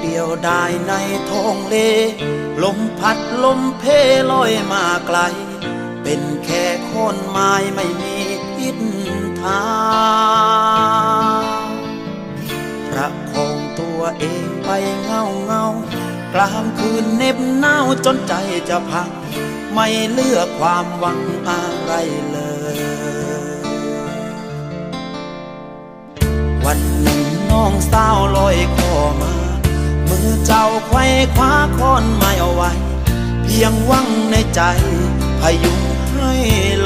เดียวได้ในท้องเลลมพัดลมเพลอยมาไกลเป็นแค่โคนไม้ไม่มีทิศทางประคองตัวเองไปเงากลางคืนเหน็บหนาวจนใจจะพังไม่เหลือความหวังอะไรเลยวันหนึ่งน้องสาวลอยคอมามือเจ้าไขว้คว้าค้อนไม้เอาไว้เพียงหวังในใจพยุงให้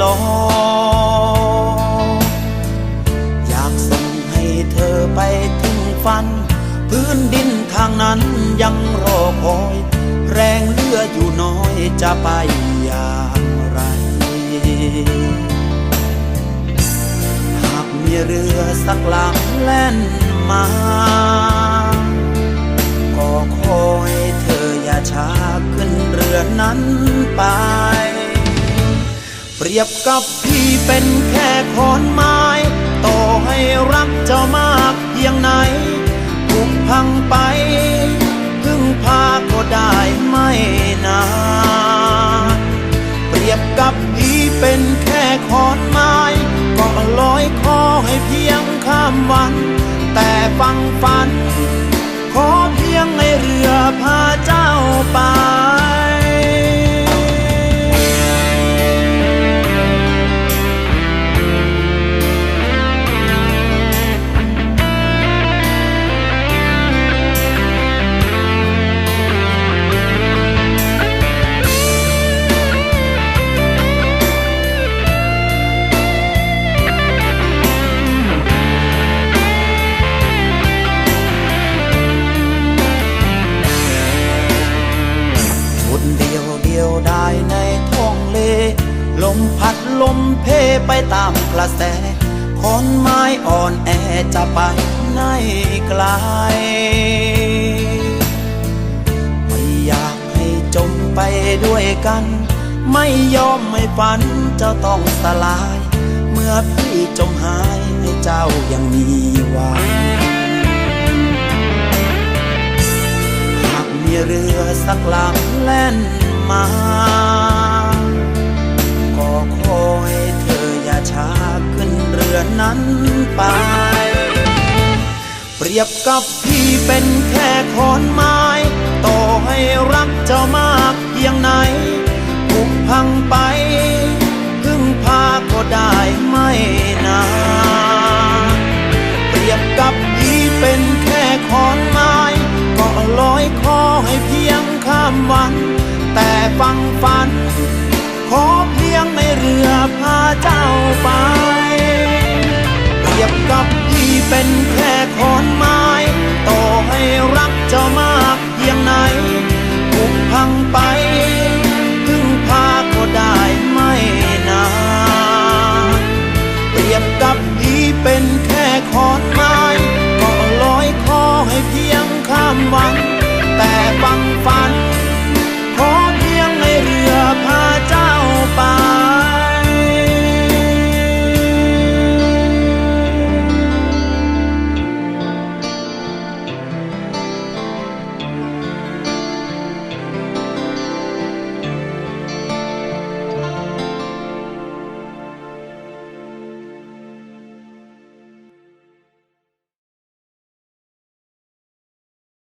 ลอยอยากส่งให้เธอไปถึงฝันพื้นดินทางนั้นยังรอคอยแรงเหลืออยู่น้อยจะไปอย่างไรหากมีเรือสักลำแล่นมาก็ขอให้เธออย่าช้าขึ้นเรือนั้นไปเปรียบกับพี่เป็นแค่ขอนไม้ต่อให้รักเจ้ามากเพียงไหนถูกพังไปพึ่งพาก็ได้ไม่นานเปรียบกับพี่เป็นแค่ขอนไม้ก็ลอยคอให้เพียงข้ามวันแต่ฟังฝันขอเพียงให้เรือพาเจ้าไปได้ในท้องเลลมพัดลมเพไปตามกระแสขอนไม้อ่อนแอจะไปไหนไกลไม่อยากให้จมไปด้วยกันไม่ยอมให้ฝันเจ้าต้องสลายเมื่อพี่จมหายให้เจ้ายังมีหวังหากมีเรือสักลำแล่นมาก็ขอให้เธออย่าช้าขึ้นเรือนั้นไปเปรียบกับพี่เป็นแค่ขอนไม้ต่อให้รักเจ้ามากเพียงไหนถูกพังไปพึ่งพาก็ได้ไม่นานเปรียบกับพี่เป็นแค่ขอนไม้ก็ลอยคอให้เพียงข้ามวันแต่ฟังฝันขอเพียงในเรือพาเจ้าไปเปรียบกับพี่เป็นแค่ขอนไม้ต่อให้รักเจ้ามากเพียงไหนถูกพังไปพึ่งพาก็ได้ไม่นานเปรียบกับพี่เป็นแค่ขอนไม้ก็ลอยคอให้เพียงข้ามวันแต่ฟังฝัน